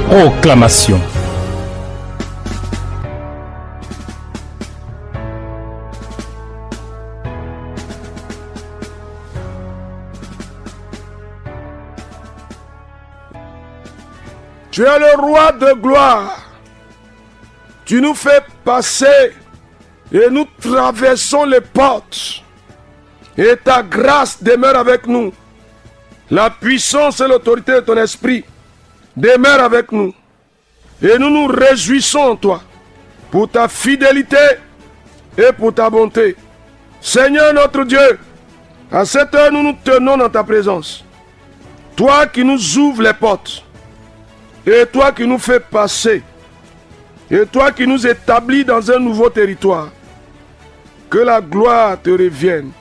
Proclamation. Tu es le roi de gloire. Tu nous fais passer et nous traversons les portes. Et ta grâce demeure avec nous. La puissance et l'autorité de ton esprit demeurent avec nous. Et nous nous réjouissons en toi pour ta fidélité et pour ta bonté. Seigneur notre Dieu, à cette heure nous nous tenons dans ta présence. Toi qui nous ouvres les portes. Et toi qui nous fais passer. Et toi qui nous établis dans un nouveau territoire. Que la gloire te revienne.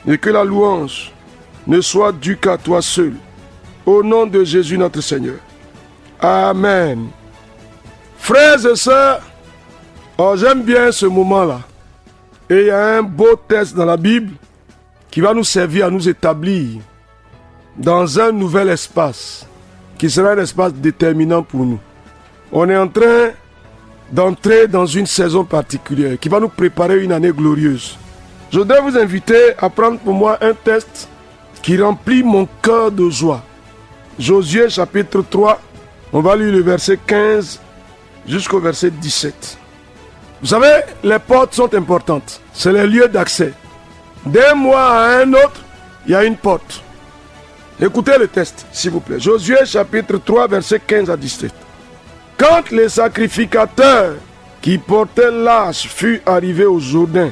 Et que la louange ne soit due qu'à toi seul. Au nom de Jésus notre Seigneur. Amen. Frères et sœurs, j'aime bien ce moment-là. Et il y a un beau texte dans la Bible qui va nous servir à nous établir dans un nouvel espace qui sera un espace déterminant pour nous. On est en train d'entrer dans une saison particulière qui va nous préparer une année glorieuse. Je voudrais vous inviter à prendre pour moi un texte qui remplit mon cœur de joie. Josué chapitre 3, on va lire le verset 15 jusqu'au verset 17. Vous savez, les portes sont importantes. C'est les lieux d'accès. D'un mois à un autre, il y a une porte. Écoutez le texte, s'il vous plaît. Josué chapitre 3, verset 15 à 17. Quand les sacrificateurs qui portaient l'arche furent arrivés au Jourdain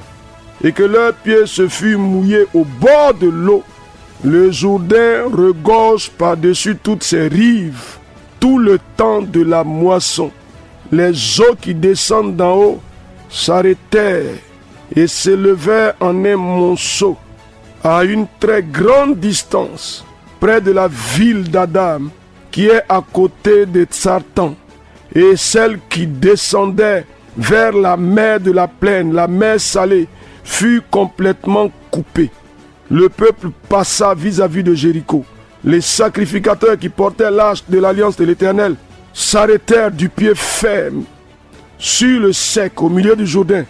et que leurs pieds se furent mouillés au bord de l'eau, le Jourdain regorge par-dessus toutes ses rives tout le temps de la moisson. Les eaux qui descendent d'en haut s'arrêtèrent et s'élevèrent en un monceau à une très grande distance près de la ville d'Adam qui est à côté de Tsartan, et celle qui descendait vers la mer de la plaine, la mer salée, fut complètement coupée. Le peuple passa vis-à-vis de Jéricho. Les sacrificateurs qui portaient l'arche de l'alliance de l'Éternel s'arrêtèrent du pied ferme sur le sec au milieu du Jourdain,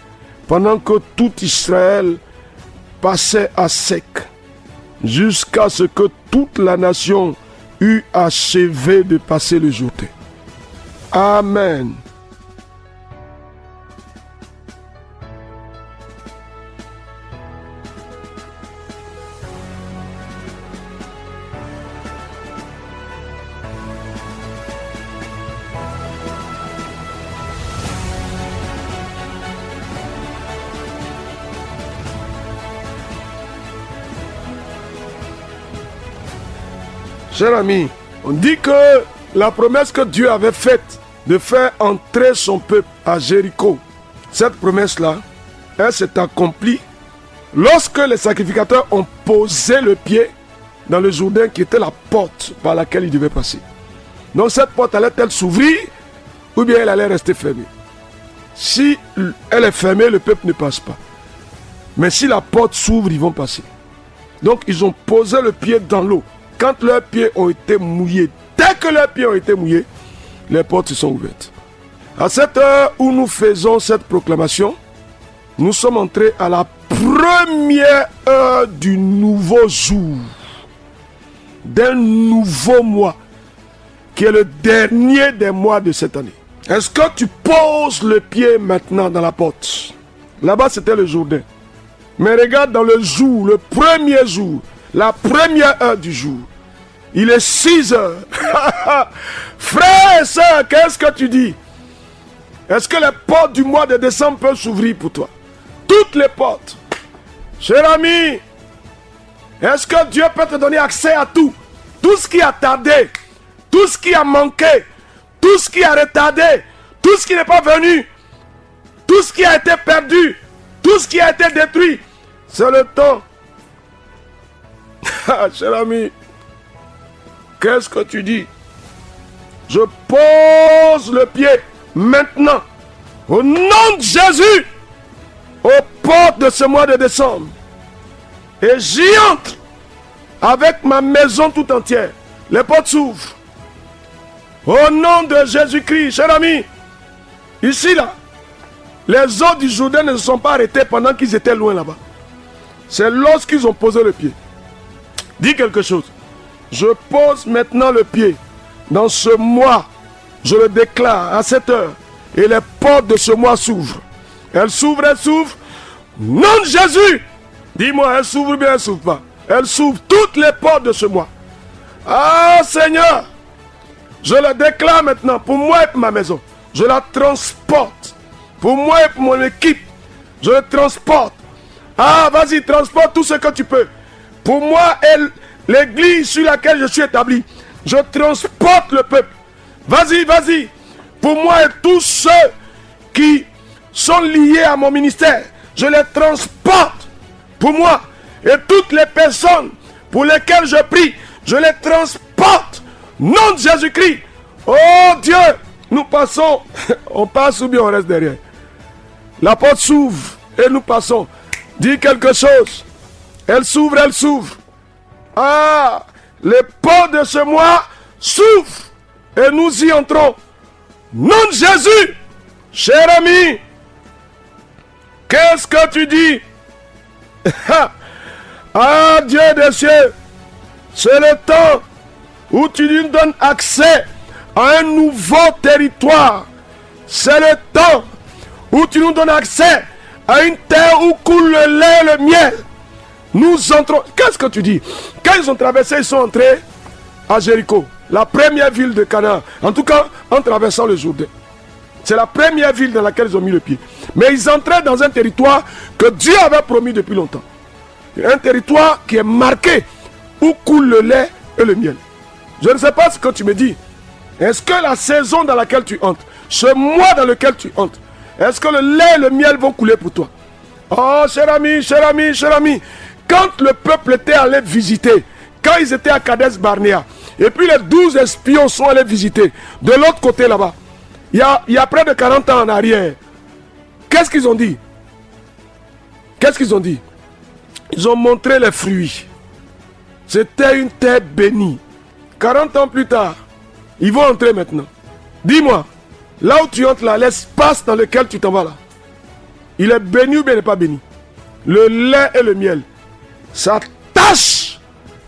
pendant que tout Israël passait à sec, jusqu'à ce que toute la nation eût achevé de passer le Jourdain. Amen. Cher ami, on dit que la promesse que Dieu avait faite de faire entrer son peuple à Jéricho, cette promesse-là, elle s'est accomplie lorsque les sacrificateurs ont posé le pied dans le Jourdain qui était la porte par laquelle ils devaient passer. Donc cette porte allait-elle s'ouvrir ou bien elle allait rester fermée? Si elle est fermée, le peuple ne passe pas. Mais si la porte s'ouvre, ils vont passer. Donc ils ont posé le pied dans l'eau. Quand leurs pieds ont été mouillés, dès que leurs pieds ont été mouillés, les portes se sont ouvertes. À cette heure où nous faisons cette proclamation, nous sommes entrés à la première heure du nouveau jour, d'un nouveau mois, qui est le dernier des mois de cette année. Est-ce que tu poses le pied maintenant dans la porte? Là-bas, c'était le Jourdain. Mais regarde dans le jour, le premier jour, la première heure du jour. Il est 6 heures. Frère et soeur, qu'est-ce que tu dis? Est-ce que les portes du mois de décembre peuvent s'ouvrir pour toi? Toutes les portes. Cher ami, est-ce que Dieu peut te donner accès à tout? Tout ce qui a tardé, tout ce qui a manqué, tout ce qui a retardé, tout ce qui n'est pas venu, tout ce qui a été perdu, tout ce qui a été détruit. C'est le temps. Cher ami, qu'est-ce que tu dis? Je pose le pied maintenant, au nom de Jésus, aux portes de ce mois de décembre. Et j'y entre avec ma maison tout entière. Les portes s'ouvrent. Au nom de Jésus-Christ, cher ami, ici là, les eaux du Jourdain ne se sont pas arrêtées pendant qu'ils étaient loin là-bas. C'est lorsqu'ils ont posé le pied. Dis quelque chose. Je pose maintenant le pied dans ce mois. Je le déclare à cette heure. Et les portes de ce mois s'ouvrent. Elles s'ouvrent, elles s'ouvrent. Nom de Jésus. Dis-moi, elles s'ouvrent ou bien elles ne s'ouvrent pas. Elles s'ouvrent toutes les portes de ce mois. Ah Seigneur, je le déclare maintenant pour moi et pour ma maison. Je la transporte. Pour moi et pour mon équipe. Je le transporte. Ah, vas-y, transporte tout ce que tu peux. Pour moi et l'église sur laquelle je suis établi, je transporte le peuple. Vas-y, vas-y. Pour moi et tous ceux qui sont liés à mon ministère, je les transporte. Pour moi et toutes les personnes pour lesquelles je prie, je les transporte. Nom de Jésus-Christ. Oh Dieu, nous passons. On passe ou bien on reste derrière? La porte s'ouvre et nous passons. Dis quelque chose. Elle s'ouvre, elle s'ouvre. Ah, les portes de ce mois s'ouvrent et nous y entrons. Nom de Jésus. Cher ami, qu'est-ce que tu dis? Ah, Dieu des cieux, c'est le temps où tu nous donnes accès à un nouveau territoire. C'est le temps où tu nous donnes accès à une terre où coule le lait et le miel. Nous entrons. Qu'est-ce que tu dis? Quand ils ont traversé, ils sont entrés à Jéricho, la première ville de Canaan. En tout cas, en traversant le Jourdain. C'est la première ville dans laquelle ils ont mis le pied. Mais ils entraient dans un territoire que Dieu avait promis depuis longtemps. Un territoire qui est marqué où coule le lait et le miel. Je ne sais pas ce que tu me dis. Est-ce que la saison dans laquelle tu entres, ce mois dans lequel tu entres, est-ce que le lait et le miel vont couler pour toi? Oh, cher ami, cher ami, cher ami. Quand le peuple était allé visiter, quand ils étaient à Kadesh Barnéa, et puis les 12 espions sont allés visiter, de l'autre côté là-bas, il y a près de 40 ans en arrière, qu'est-ce qu'ils ont dit? Qu'est-ce qu'ils ont dit? Ils ont montré les fruits. C'était une terre bénie. 40 ans plus tard, ils vont entrer maintenant. Dis-moi, là où tu entres là, l'espace dans lequel tu t'en vas là, il est béni ou bien il n'est pas béni? Le lait et le miel s'attachent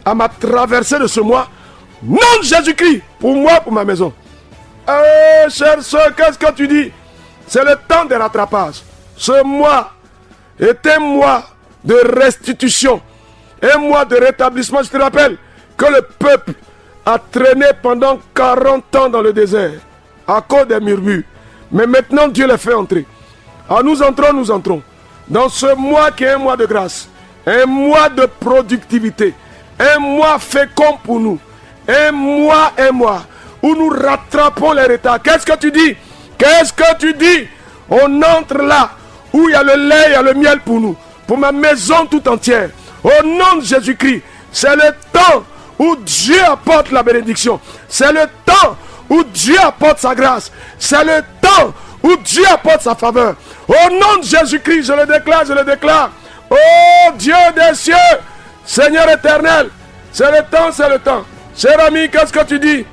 à ma traversée de ce mois. Nom de Jésus-Christ, pour moi, pour ma maison. Chère soeur, qu'est-ce que tu dis? C'est le temps des rattrapages. Ce mois est un mois de restitution, un mois de rétablissement. Je te rappelle que le peuple a traîné pendant 40 ans dans le désert à cause des murmures. Mais maintenant Dieu les fait entrer. Alors nous entrons dans ce mois qui est un mois de grâce, un mois de productivité, un mois fécond pour nous, un mois où nous rattrapons les retards. Qu'est-ce que tu dis? Qu'est-ce que tu dis? On entre là où il y a le lait, il y a le miel pour nous, pour ma maison tout entière. Au nom de Jésus-Christ, c'est le temps où Dieu apporte la bénédiction. C'est le temps où Dieu apporte sa grâce. C'est le temps où Dieu apporte sa faveur. Au nom de Jésus-Christ, je le déclare, je le déclare. Oh Dieu des cieux, Seigneur éternel, c'est le temps, c'est le temps. Cher ami, qu'est-ce que tu dis?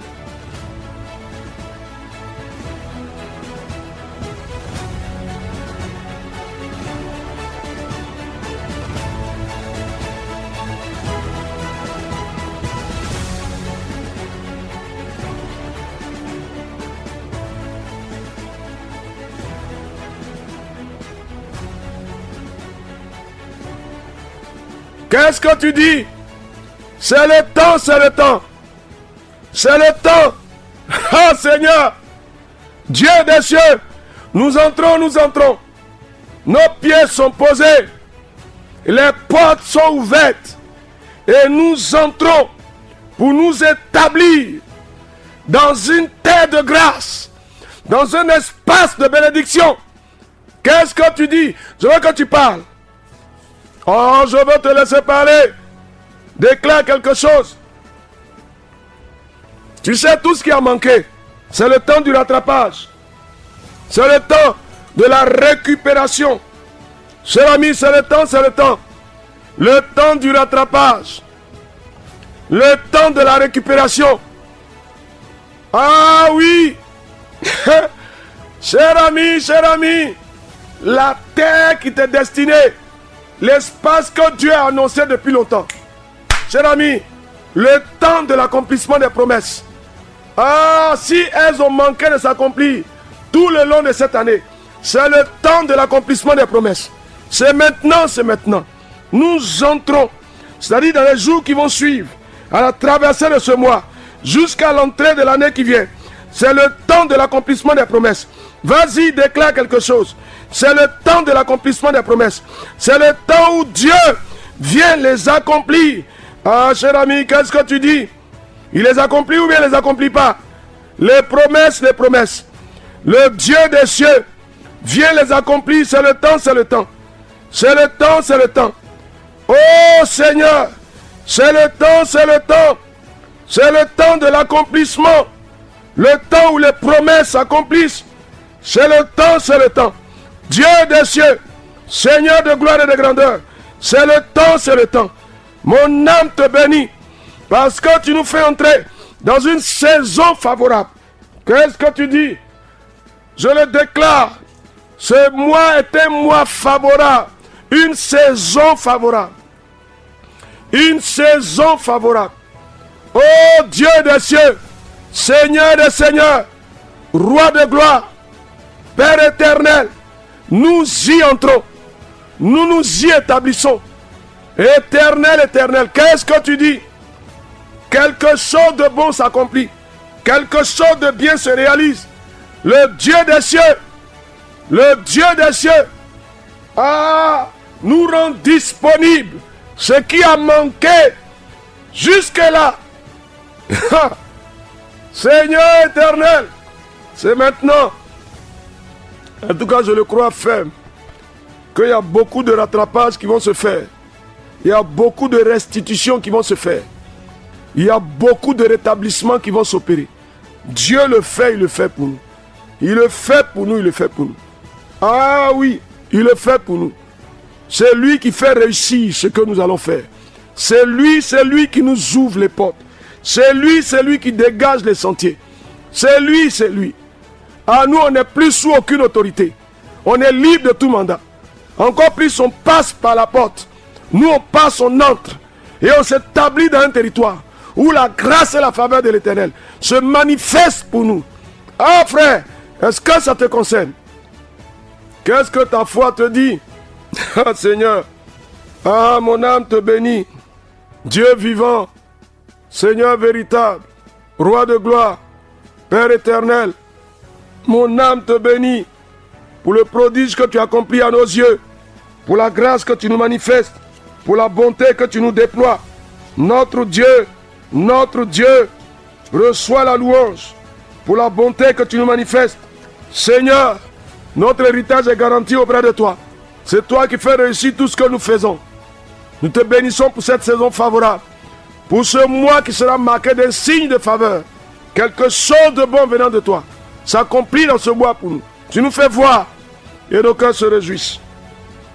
Qu'est-ce que tu dis? C'est le temps, c'est le temps. C'est le temps. Ah Seigneur, Dieu des cieux, nous entrons, nous entrons. Nos pieds sont posés. Les portes sont ouvertes. Et nous entrons pour nous établir dans une terre de grâce, dans un espace de bénédiction. Qu'est-ce que tu dis? Je veux que tu parles. Oh, je veux te laisser parler. Déclare quelque chose. Tu sais tout ce qui a manqué. C'est le temps du rattrapage. C'est le temps de la récupération. Cher ami, c'est le temps, c'est le temps. Le temps du rattrapage. Le temps de la récupération. Ah oui. Cher ami, la terre qui t'est destinée, l'espace que Dieu a annoncé depuis longtemps. Cher ami, le temps de l'accomplissement des promesses. Ah, si elles ont manqué de s'accomplir tout le long de cette année, c'est le temps de l'accomplissement des promesses. C'est maintenant, c'est maintenant. Nous entrons, c'est-à-dire dans les jours qui vont suivre, à la traversée de ce mois, jusqu'à l'entrée de l'année qui vient. C'est le temps de l'accomplissement des promesses. Vas-y, déclare quelque chose. C'est le temps de l'accomplissement des promesses. C'est le temps où Dieu vient les accomplir. Ah, cher ami, qu'est-ce que tu dis? Il les accomplit ou bien il les accomplit pas? Les promesses, les promesses. Le Dieu des cieux vient les accomplir. C'est le temps, c'est le temps. C'est le temps, c'est le temps. Oh Seigneur, c'est le temps, c'est le temps. C'est le temps de l'accomplissement. Le temps où les promesses s'accomplissent. C'est le temps, c'est le temps. Dieu des cieux, Seigneur de gloire et de grandeur. C'est le temps, c'est le temps. Mon âme te bénit. Parce que tu nous fais entrer dans une saison favorable. Qu'est-ce que tu dis? Je le déclare. Ce mois est un mois favorable. Une saison favorable. Une saison favorable. Oh Dieu des cieux, Seigneur des seigneurs, Roi de gloire, Père éternel, nous y entrons. Nous nous y établissons. Éternel, éternel, qu'est-ce que tu dis? Quelque chose de bon s'accomplit. Quelque chose de bien se réalise. Le Dieu des cieux, le Dieu des cieux, nous rend disponible ce qui a manqué jusque-là. Seigneur éternel, c'est maintenant. En tout cas, je le crois ferme qu'il y a beaucoup de rattrapages qui vont se faire. Il y a beaucoup de restitutions qui vont se faire. Il y a beaucoup de rétablissements qui vont s'opérer. Dieu le fait, il le fait pour nous. Il le fait pour nous, il le fait pour nous. Ah oui, il le fait pour nous. C'est lui qui fait réussir ce que nous allons faire. C'est lui qui nous ouvre les portes. C'est lui qui dégage les sentiers. C'est lui. Ah, nous, on n'est plus sous aucune autorité. On est libre de tout mandat. Encore plus, on passe par la porte. Nous, on passe, on entre. Et on s'établit dans un territoire où la grâce et la faveur de l'Éternel se manifestent pour nous. Ah, frère, est-ce que ça te concerne? Qu'est-ce que ta foi te dit? Ah, Seigneur. Ah, mon âme te bénit. Dieu vivant, Seigneur véritable, Roi de gloire, Père éternel, mon âme te bénit pour le prodige que tu accomplis à nos yeux, pour la grâce que tu nous manifestes, pour la bonté que tu nous déploies. Notre Dieu, reçois la louange pour la bonté que tu nous manifestes. Seigneur, notre héritage est garanti auprès de toi. C'est toi qui fais réussir tout ce que nous faisons. Nous te bénissons pour cette saison favorable. Pour ce mois qui sera marqué d'un signe de faveur. Quelque chose de bon venant de toi s'accomplit dans ce mois pour nous. Tu nous fais voir et nos cœurs se réjouissent.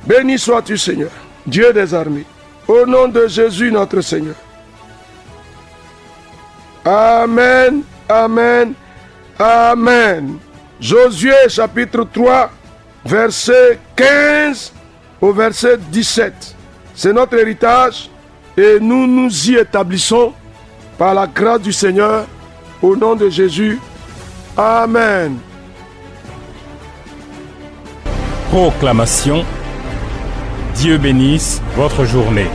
Béni sois-tu, Seigneur, Dieu des armées. Au nom de Jésus notre Seigneur. Amen, amen, amen. Josué chapitre 3, verset 15 au verset 17. C'est notre héritage et nous nous y établissons par la grâce du Seigneur au nom de Jésus. Amen. Proclamation. Dieu bénisse votre journée.